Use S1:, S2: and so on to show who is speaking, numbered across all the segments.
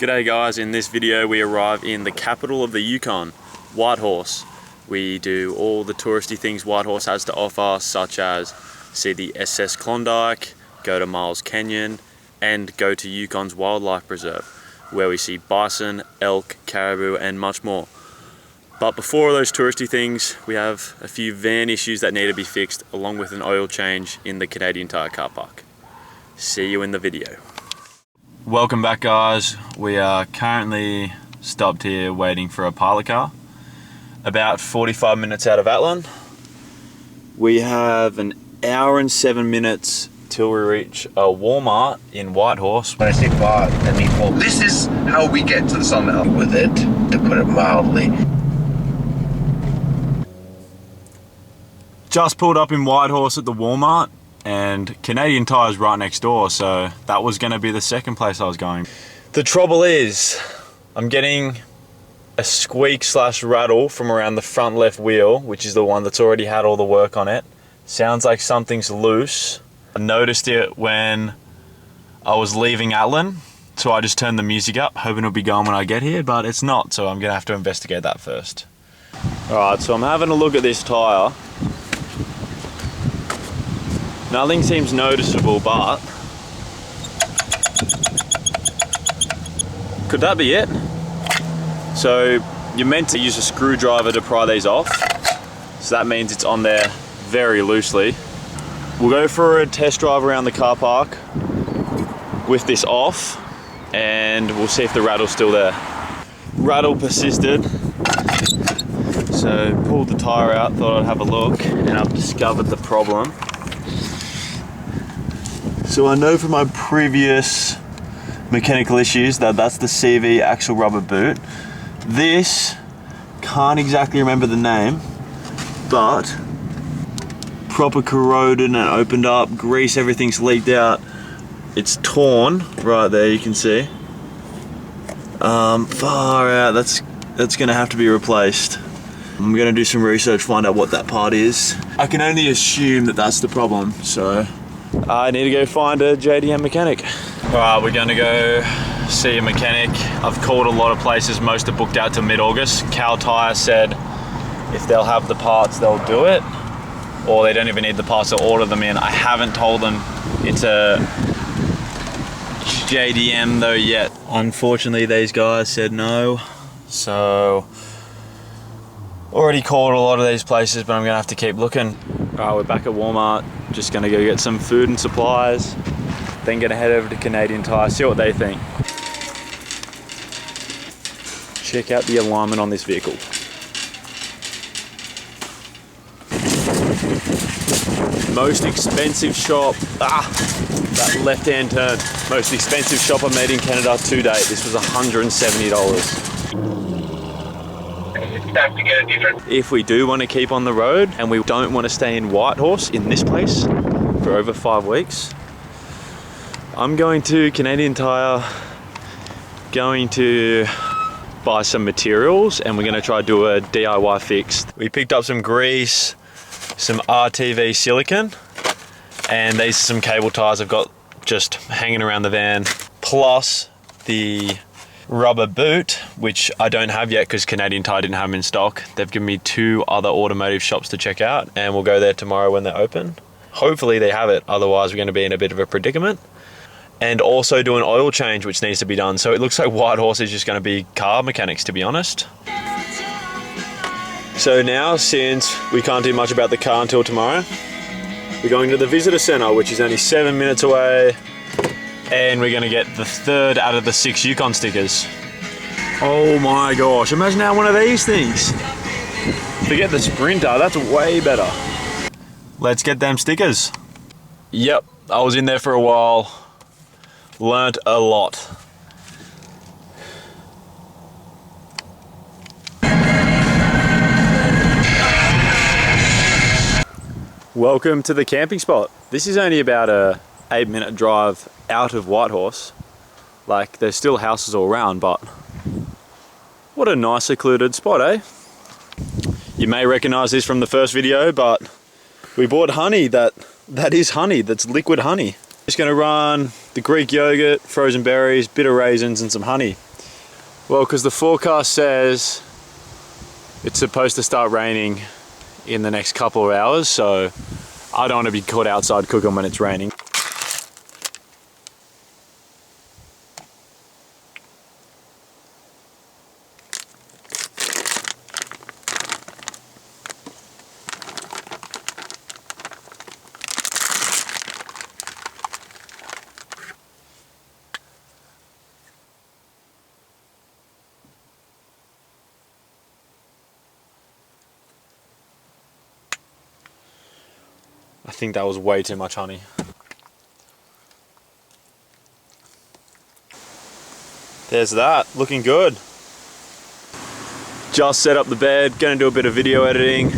S1: G'day guys, in this video we arrive in the capital of the Yukon, Whitehorse. We do all the touristy things Whitehorse has to offer, such as see the SS Klondike, go to Miles Canyon, and go to Yukon's Wildlife Preserve, where we see bison, elk, caribou, and much more. But before those touristy things, we have a few van issues that need to be fixed, along with an oil change in the Canadian Tire car park. See you in the video. Welcome back guys. We are currently stopped here waiting for a pilot car. About 45 minutes out of Atlin. We have an hour and 7 minutes till we reach a Walmart in Whitehorse.
S2: When I say far, I mean well. This is how we get to the summit with it, to put it mildly.
S1: Just pulled up in Whitehorse at the Walmart, and Canadian Tire's right next door, so that was going to be the second place I was going. The trouble is, I'm getting a squeak / rattle from around the front left wheel, which is the one that's already had all the work on it. Sounds like something's loose. I noticed it when I was leaving Atlin, so I just turned the music up, hoping it'll be going when I get here, but it's not, so I'm going to have to investigate that first. Alright, so I'm having a look at this tire. Nothing seems noticeable, but could that be it? So you're meant to use a screwdriver to pry these off, so that means it's on there very loosely. We'll go for a test drive around the car park with this off, and we'll see if the rattle's still there. Rattle persisted, so pulled the tire out, thought I'd have a look, and I've discovered the problem. So I know from my previous mechanical issues that that's the CV axle rubber boot. This, can't exactly remember the name, but proper corroded and opened up, grease, everything's leaked out. It's torn, right there you can see. Far out, that's gonna have to be replaced. I'm gonna do some research, find out what that part is. I can only assume that that's the problem, so I need to go find a JDM mechanic. Alright, we're gonna go see a mechanic. I've called a lot of places, most are booked out to mid-August. Cal Tire said if they'll have the parts, they'll do it, or they don't even need the parts, they'll order them in. I haven't told them it's a JDM though yet. Unfortunately, these guys said no, so already called a lot of these places, but I'm gonna have to keep looking. Alright, we're back at Walmart. Just gonna go get some food and supplies, then gonna head over to Canadian Tire, see what they think. Check out the alignment on this vehicle. Most expensive shop, that left-hand turn. Most expensive shop I made in Canada to date. This was $170.
S2: To get a different.
S1: If we do want to keep on the road and we don't want to stay in Whitehorse in this place for over 5 weeks, I'm going to Canadian Tire, going to buy some materials, and we're going to try to do a DIY fix. We picked up some grease, some RTV silicone, and these are some cable ties I've got just hanging around the van, plus the rubber boot, which I don't have yet because Canadian Tire didn't have them in stock. They've given me 2 other automotive shops to check out, and we'll go there tomorrow when they're open. Hopefully they have it, otherwise we're going to be in a bit of a predicament. And also do an oil change, which needs to be done. So it looks like Whitehorse is just going to be car mechanics, to be honest. So now, since we can't do much about the car until tomorrow, we're going to the visitor center, which is only 7 minutes away, and we're gonna get the 3rd out of the 6 Yukon stickers. Oh my gosh, imagine how one of these things. Forget the Sprinter, that's way better. Let's get them stickers. Yep, I was in there for a while, learnt a lot. Welcome to the camping spot. This is only about a 8-minute drive out of Whitehorse. Like, there's still houses all around, but what a nice secluded spot, eh? You may recognize this from the first video, but we bought honey that is honey, that's liquid honey. Just gonna run the Greek yogurt, frozen berries, bit of raisins and some honey. Well, because the forecast says it's supposed to start raining in the next couple of hours, so I don't want to be caught outside cooking when it's raining. I think that was way too much honey. There's that, looking good. Just set up the bed, gonna do a bit of video editing,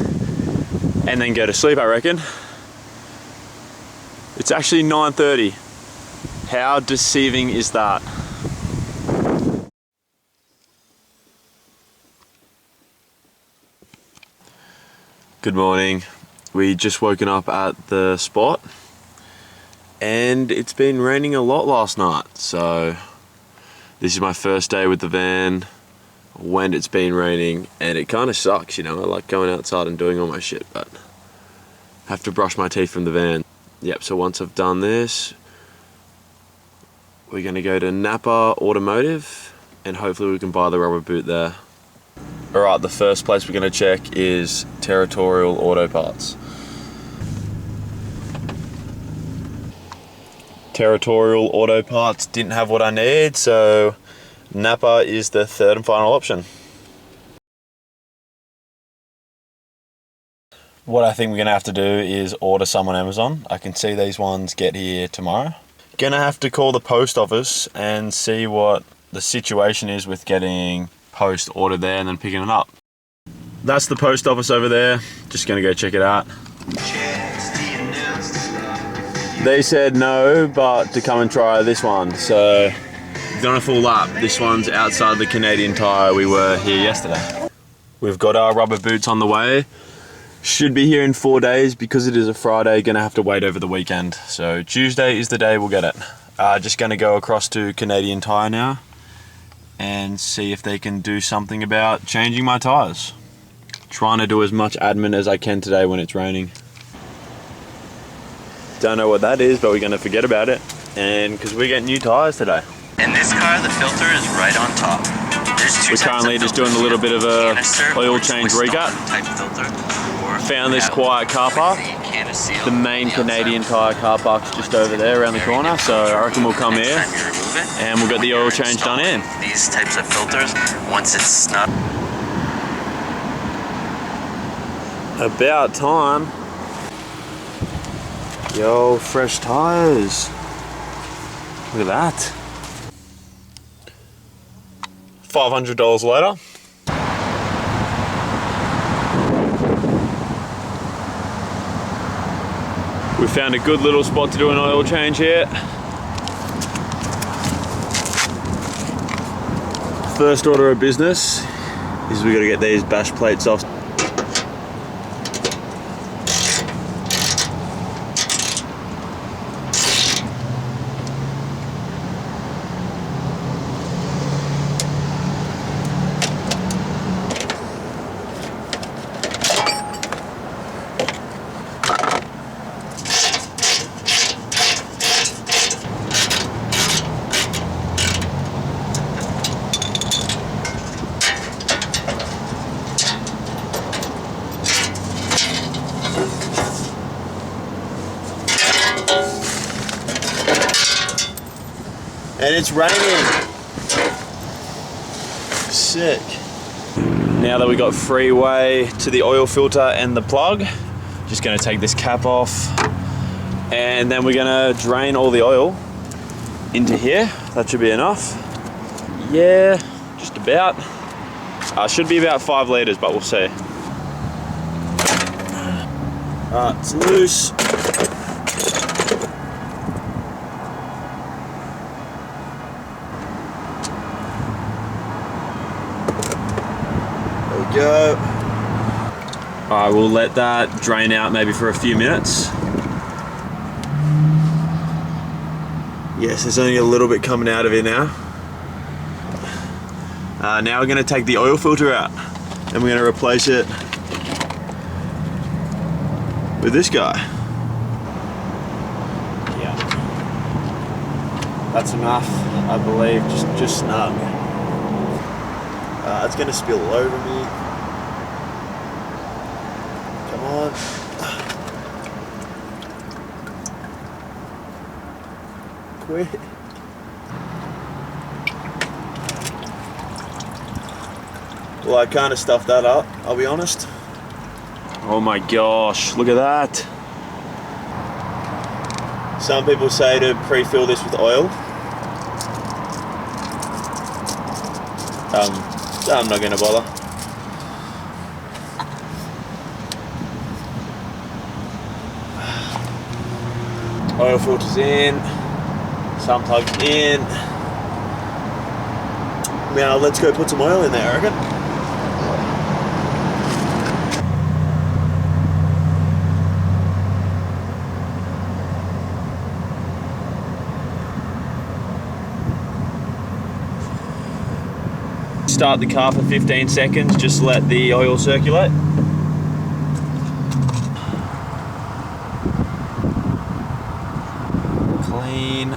S1: and then go to sleep, I reckon. It's actually 9:30. How deceiving is that? Good morning. We just woken up at the spot and it's been raining a lot last night, so this is my first day with the van when it's been raining, and it kind of sucks, you know. I like going outside and doing all my shit, but I have to brush my teeth from the van. Yep, so once I've done this, we're gonna go to Napa Automotive and hopefully we can buy the rubber boot there. Alright, the first place we're gonna check is Territorial Auto Parts. Territorial Auto Parts didn't have what I need, so Napa is the third and final option. What I think we're gonna have to do is order some on Amazon. I can see these ones get here tomorrow. Gonna have to call the post office and see what the situation is with getting post ordered there and then picking it up. That's the post office over there. Just gonna go check it out. They said no, but to come and try this one. So we've done a full lap. This one's outside the Canadian Tire. We were here yesterday. We've got our rubber boots on the way. Should be here in 4 days. Because it is a Friday, gonna have to wait over the weekend. So Tuesday is the day we'll get it. Just gonna go across to Canadian Tire now and see if they can do something about changing my tires. Trying to do as much admin as I can today when it's raining. Don't know what that is, but we're gonna forget about it, and because we get new tires today.
S3: In this car, the filter is right on top.
S1: We're currently just doing a little bit of a oil change recap. Found this quiet car park. The main Canadian Tire car park's just over there around the corner, so I reckon we'll come here and we'll get the oil change done in.
S3: These types of filters, once it's not
S1: About time. Yo, fresh tires. Look at that. $500 later. We found a good little spot to do an oil change here. First order of business is we gotta get these bash plates off. And it's raining. Sick. Now that we got freeway to the oil filter and the plug, just gonna take this cap off and then we're gonna drain all the oil into here. That should be enough. Yeah, just about. Should be about 5 litres, but we'll see. It's loose. Go. Alright, we'll let that drain out maybe for a few minutes. Yes, there's only a little bit coming out of here now. Now we're going to take the oil filter out and we're going to replace it with this guy. Yeah, that's enough, I believe, just snug. It's going to spill all over me. Come on. Quick. Well, I kind of stuffed that up, I'll be honest. Oh my gosh, look at that. Some people say to pre-fill this with oil. I'm not gonna bother. Oil filters in, some plugs in. Now let's go put some oil in there, I reckon. Start the car for 15 seconds, just let the oil circulate. Clean.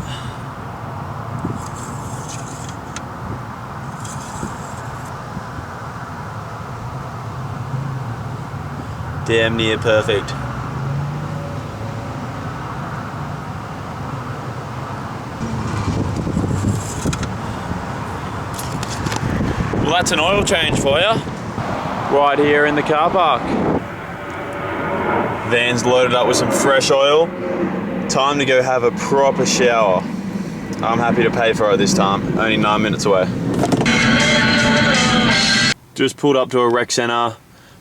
S1: Damn near perfect. Well, that's an oil change for you. Right here in the car park. Van's loaded up with some fresh oil. Time to go have a proper shower. I'm happy to pay for it this time, only 9 minutes away. Just pulled up to a rec centre.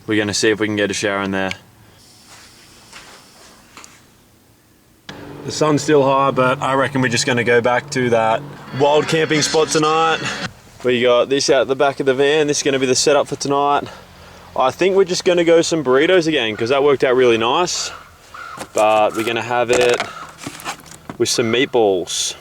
S1: We're gonna see if we can get a shower in there. The sun's still high, but I reckon we're just gonna go back to that wild camping spot tonight. We got this out the back of the van. This is gonna be the setup for tonight. I think we're just gonna go some burritos again because that worked out really nice. But we're gonna have it with some meatballs.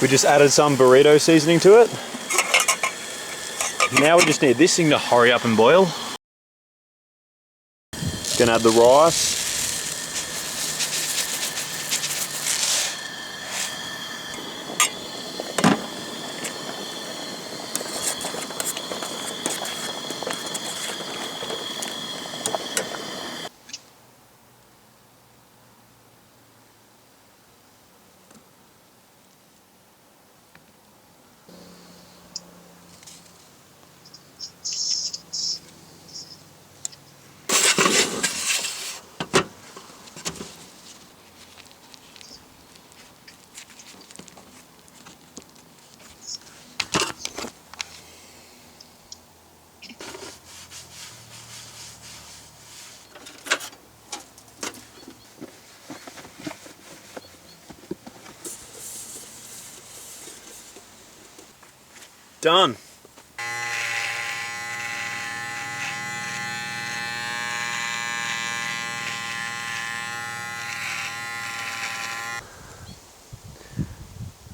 S1: We just added some burrito seasoning to it. Now we just need this thing to hurry up and boil. Gonna add the rice. Done.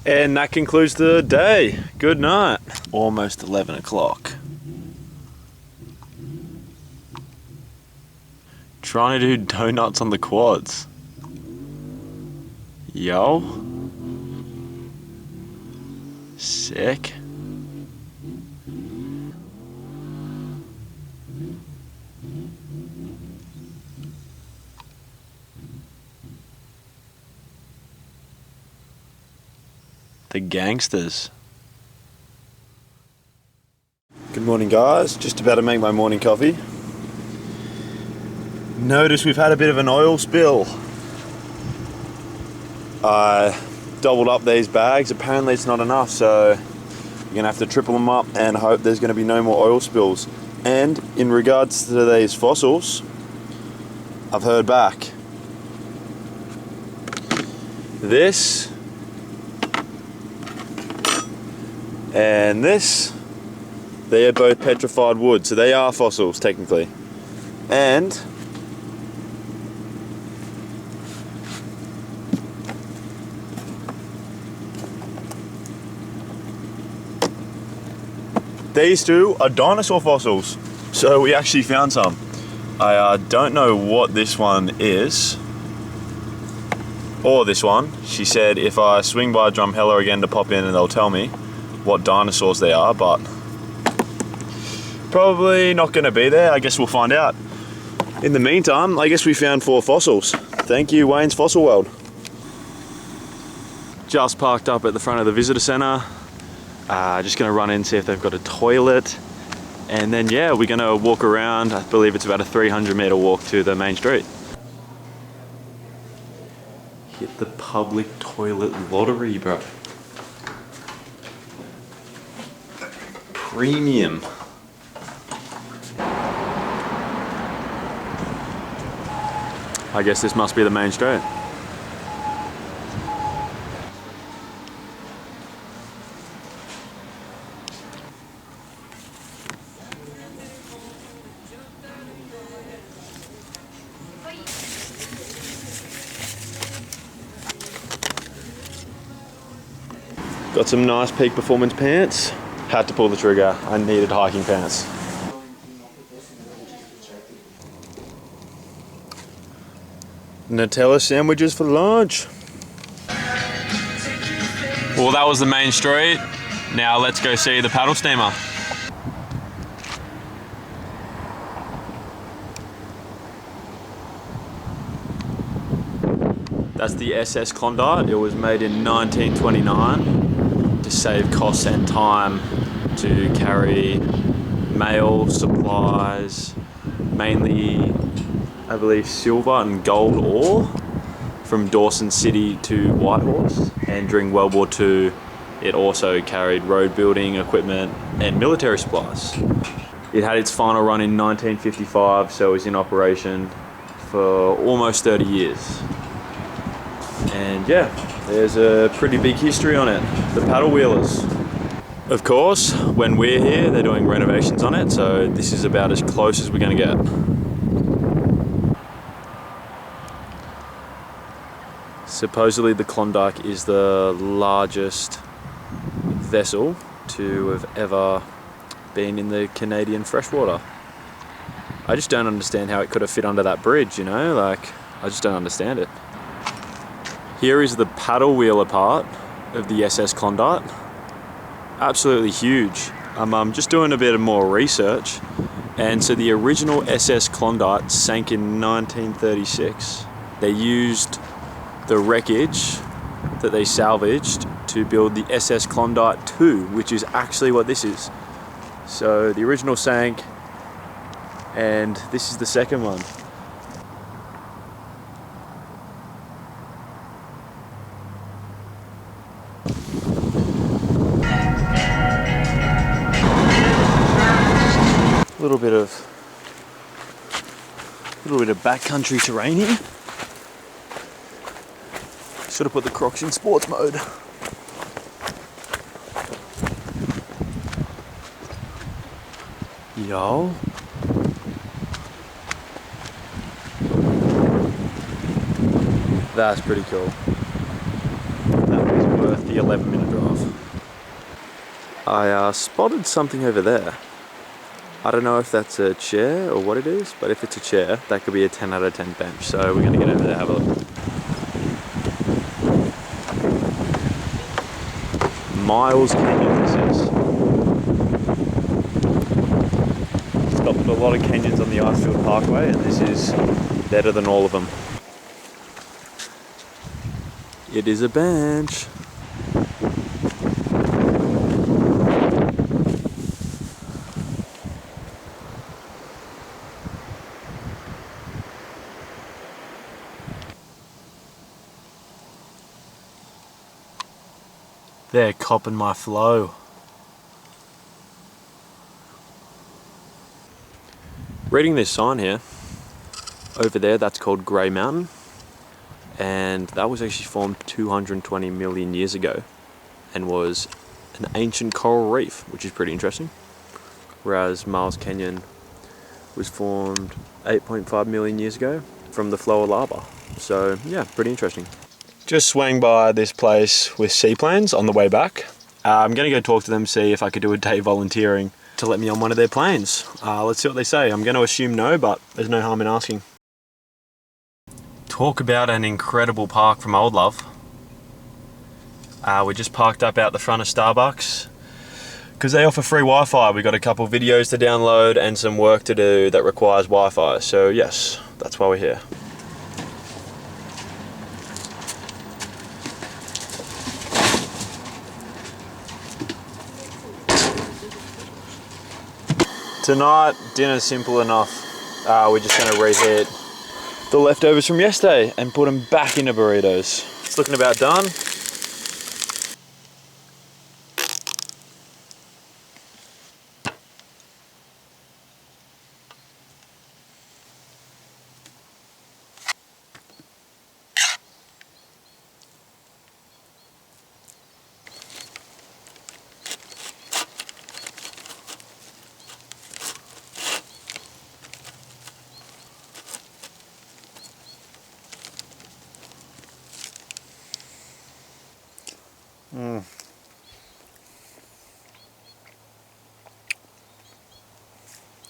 S1: And that concludes the day. Good night. Almost 11 o'clock. Trying to do donuts on the quads. Yo. Sick. The gangsters. Good morning, guys. Just about to make my morning coffee. Notice we've had a bit of an oil spill. I doubled up these bags. Apparently it's not enough, so you're gonna have to triple them up and hope there's gonna be no more oil spills. And in regards to these fossils, I've heard back. This and this, they are both petrified wood, so they are fossils technically. And these two are dinosaur fossils. So we actually found some. I don't know what this one is, or this one. She said if I swing by Drumheller again to pop in and they'll tell me what dinosaurs they are, but probably not gonna be there. I guess we'll find out. In the meantime, I guess we found 4 fossils. Thank you, Wayne's Fossil World. Just parked up at the front of the visitor center. Just gonna run in and see if they've got a toilet. And then yeah, we're gonna walk around. I believe it's about a 300-meter walk to the main street. Hit the public toilet lottery, bro. Premium. I guess this must be the main street. Got some nice peak performance pants. Had to pull the trigger. I needed hiking pants. Nutella sandwiches for lunch. Well, that was the main street. Now let's go see the paddle steamer. That's the SS Klondike. It was made in 1929 to save costs and time to carry mail, supplies, mainly I believe silver and gold ore from Dawson City to Whitehorse, and during World War II it also carried road building equipment and military supplies. It had its final run in 1955, so it was in operation for almost 30 years. And yeah, there's a pretty big history on it, the paddle wheelers. Of course, when we're here they're doing renovations on it, so this is about as close as we're going to get. Supposedly the Klondike is the largest vessel to have ever been in the Canadian freshwater. I just don't understand how it could have fit under that bridge, you know, like, I just don't understand it. Here is the paddle wheeler part of the SS Klondike. Absolutely huge. I'm just doing a bit of more research, and so the original SS Klondike sank in 1936. They used the wreckage that they salvaged to build the SS Klondike 2, which is actually what this is. So the original sank, and this is the second one. A little bit of backcountry terrain here. Should have put the Crocs in sports mode. Yo. That's pretty cool. That was worth the 11-minute drive. I spotted something over there. I don't know if that's a chair or what it is, but if it's a chair, that could be a 10 out of 10 bench. So we're gonna get over there and have a look. Miles Canyon this is. Stopped at a lot of canyons on the Icefield Parkway, and this is better than all of them. It is a bench. They're copping my flow. Reading this sign here, over there, that's called Grey Mountain, and that was actually formed 220 million years ago and was an ancient coral reef, which is pretty interesting. Whereas Mars Canyon was formed 8.5 million years ago from the flow of lava. So yeah, pretty interesting. Just swang by this place with seaplanes on the way back. I'm gonna go talk to them, see if I could do a day volunteering to let me on one of their planes. Let's see what they say. I'm gonna assume no, but there's no harm in asking. Talk about an incredible park from Old Love. We just parked up out the front of Starbucks because they offer free Wi-Fi. We got a couple videos to download and some work to do that requires Wi-Fi. So yes, that's why we're here. Tonight, dinner's simple enough. We're just gonna reheat the leftovers from yesterday and put them back into burritos. It's looking about done.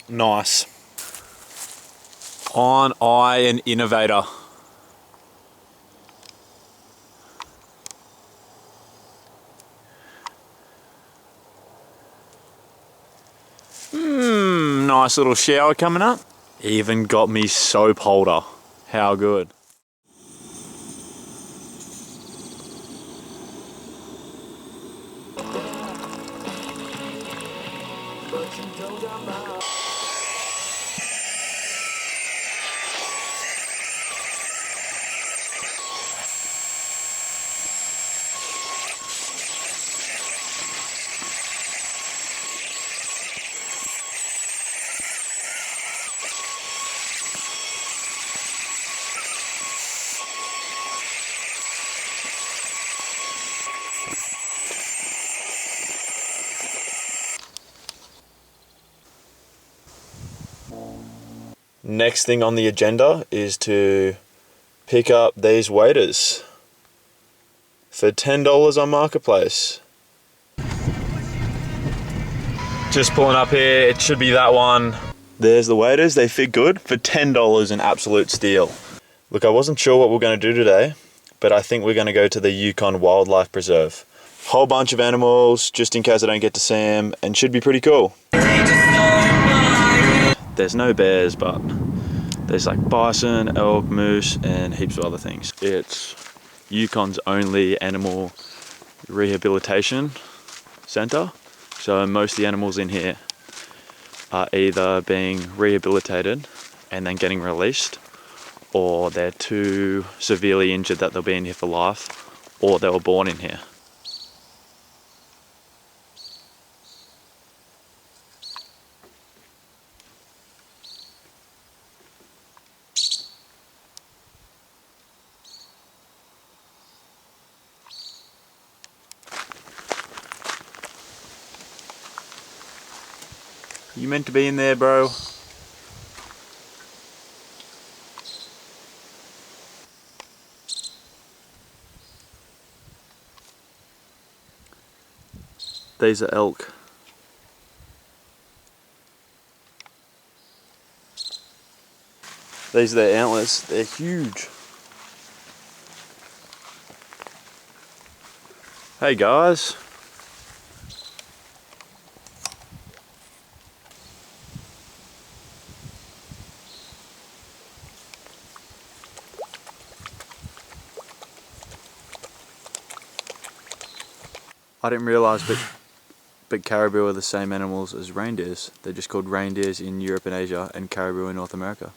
S1: Nice. On I, an innovator. Nice little shower coming up. Even got me soap holder. How good. Next thing on the agenda is to pick up these waders for $10 on Marketplace. Just pulling up here, it should be that one. There's the waders, they fit good for $10, an absolute steal. Look, I wasn't sure what we're going to do today, but I think we're going to go to the Yukon Wildlife Preserve. Whole bunch of animals, just in case I don't get to see them, and should be pretty cool. There's no bears, but there's like bison, elk, moose, and heaps of other things. It's Yukon's only animal rehabilitation centre. So most of the animals in here are either being rehabilitated and then getting released, or they're too severely injured that they'll be in here for life, or they were born in here. You meant to be in there, bro. These are elk. These are their antlers. They're huge. Hey guys. I didn't realise, but caribou are the same animals as reindeers. They're just called reindeers in Europe and Asia, and caribou in North America.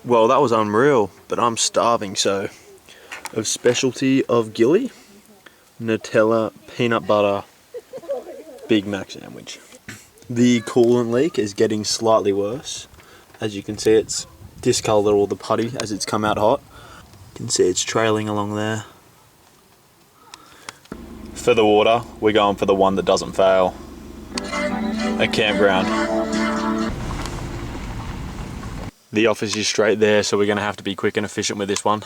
S1: Well, that was unreal, but I'm starving, so of specialty of Gilly, Nutella, peanut butter, Big Mac sandwich. The coolant leak is getting slightly worse. As you can see, it's discoloured all the putty as it's come out hot. You can see it's trailing along there. For the water, we're going for the one that doesn't fail. A campground. The office is straight there, so we're going to have to be quick and efficient with this one.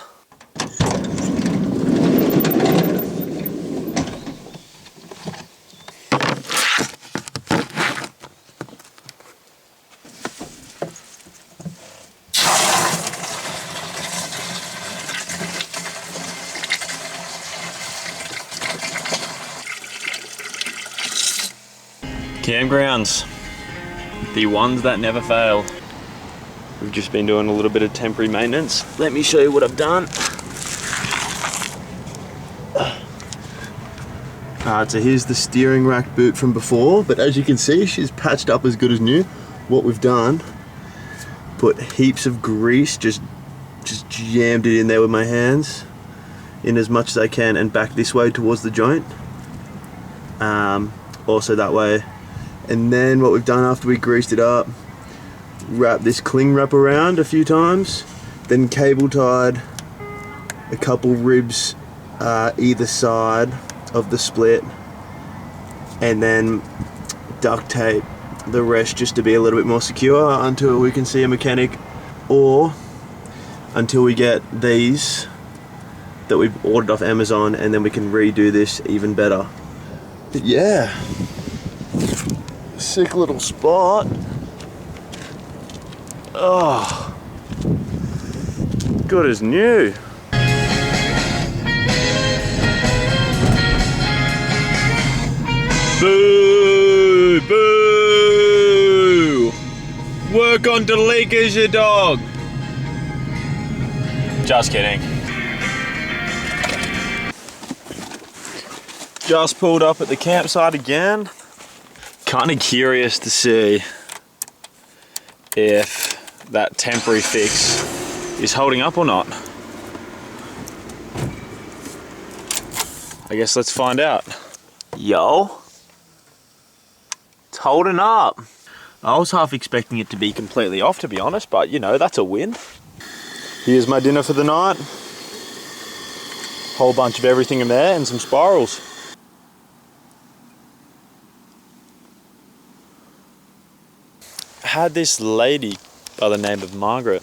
S1: Campgrounds, the ones that never fail. We've just been doing a little bit of temporary maintenance. Let me show you what I've done. So here's the steering rack boot from before, but as you can see, she's patched up as good as new. What we've done, put heaps of grease, just jammed it in there with my hands, in as much as I can, and back this way towards the joint. Also that way. And then what we've done after we greased it up, wrap this cling wrap around a few times, then cable tied a couple ribs either side of the split, and then duct tape the rest just to be a little bit more secure until we can see a mechanic, or until we get these that we've ordered off Amazon, and then we can redo this even better. But yeah, sick little spot. Oh, good as new. Boo! Boo! Work on Delica's your dog. Just kidding. Just pulled up at the campsite again. Kind of curious to see if that temporary fix is holding up or not. I guess let's find out. Yo, it's holding up. I was half expecting it to be completely off, to be honest, but you know, that's a win. Here's my dinner for the night. Whole bunch of everything in there and some spirals. Had this lady by the name of Margaret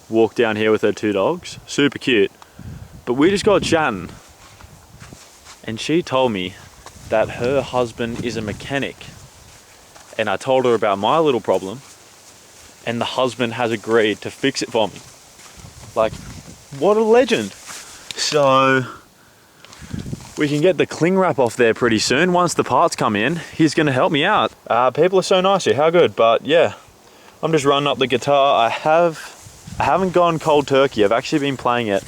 S1: walk down here with her two dogs, super cute, but we just got chatting and she told me that her husband is a mechanic, and I told her about my little problem and the husband has agreed to fix it for me. Like, what a legend. So we can get the cling wrap off there pretty soon. Once the parts come in, he's gonna help me out. People are so nice here, how good. But yeah, I'm just running up the guitar. I haven't gone cold turkey. I've actually been playing it,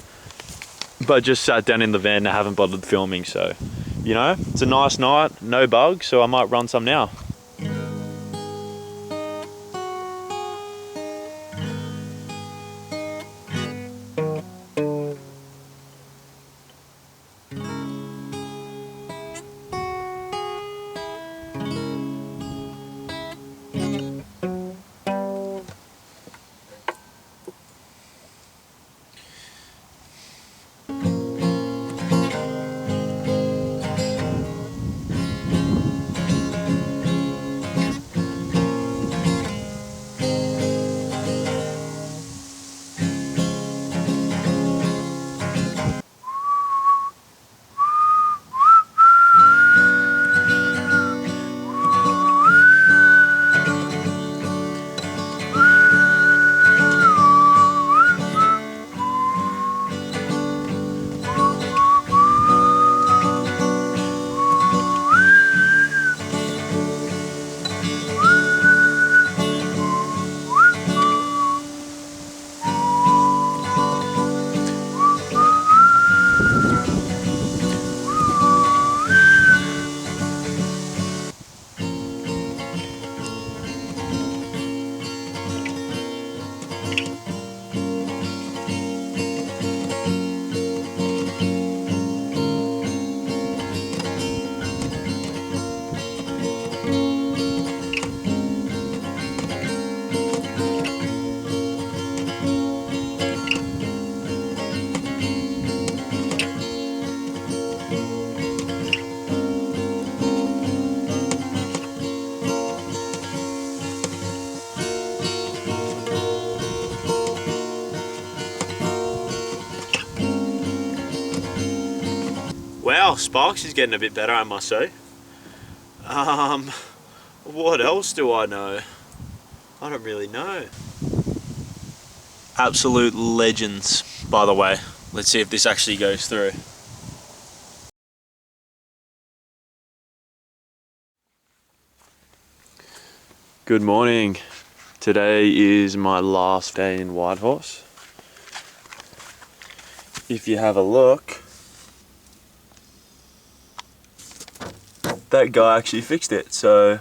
S1: but just sat down in the van and I haven't bothered filming. So, you know, it's a nice night, no bugs, so I might run some now. Oh, Sparks is getting a bit better, I must say. What else do I know? I don't really know. Absolute legends, by the way. Let's see if this actually goes through. Good morning. Today is my last day in Whitehorse. If you have a look, that guy actually fixed it, so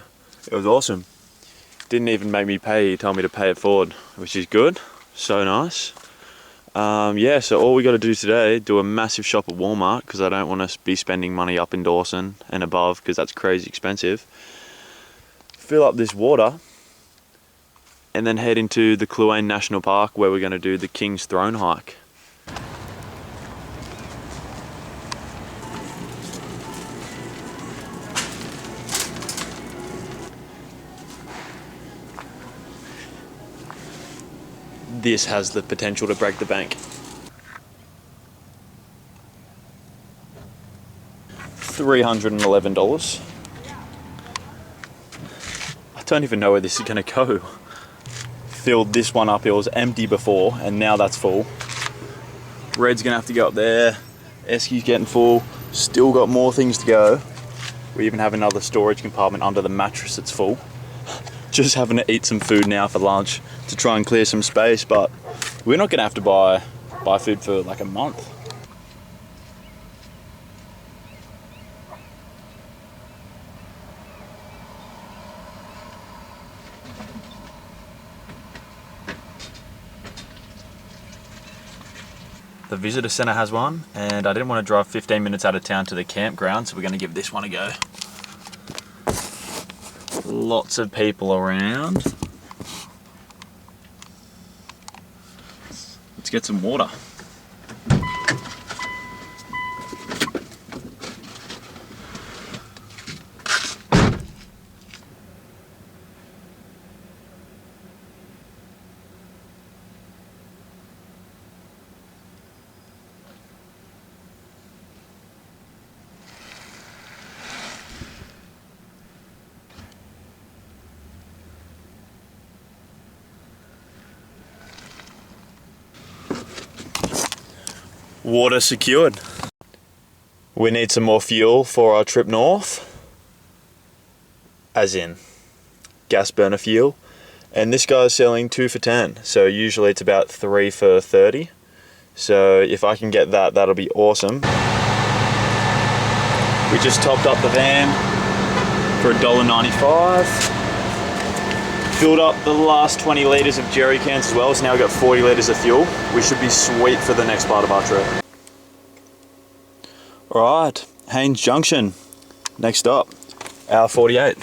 S1: it was awesome. Didn't even make me pay, he told me to pay it forward, which is good, so nice. Yeah, so all we got to do today, do a massive shop at Walmart, because I don't want to be spending money up in Dawson and above, because that's crazy expensive. Fill up this water, and then head into the Kluane National Park, where we're going to do the King's Throne hike. This has the potential to break the bank. $311. I don't even know where this is gonna go. Filled this one up, it was empty before, and now that's full. Red's gonna have to go up there. Esky's getting full. Still got more things to go. We even have another storage compartment under the mattress that's full. Just having to eat some food now for lunch to try and clear some space, but we're not gonna have to buy food for like a month. The visitor center has one, and I didn't want to drive 15 minutes out of town to the campground, so we're gonna give this one a go. Lots of people around. Let's get some water. Water secured. We need some more fuel for our trip north, as in gas burner fuel, and this guy's selling 2 for $10, so usually it's about 3 for $30. So if I can get that, that'll be awesome. We just topped up the van for $1.95. Filled up the last 20 litres of jerry cans as well, so now we've got 40 litres of fuel. We should be sweet for the next part of our trip. Alright, Haynes Junction, next up, hour 48.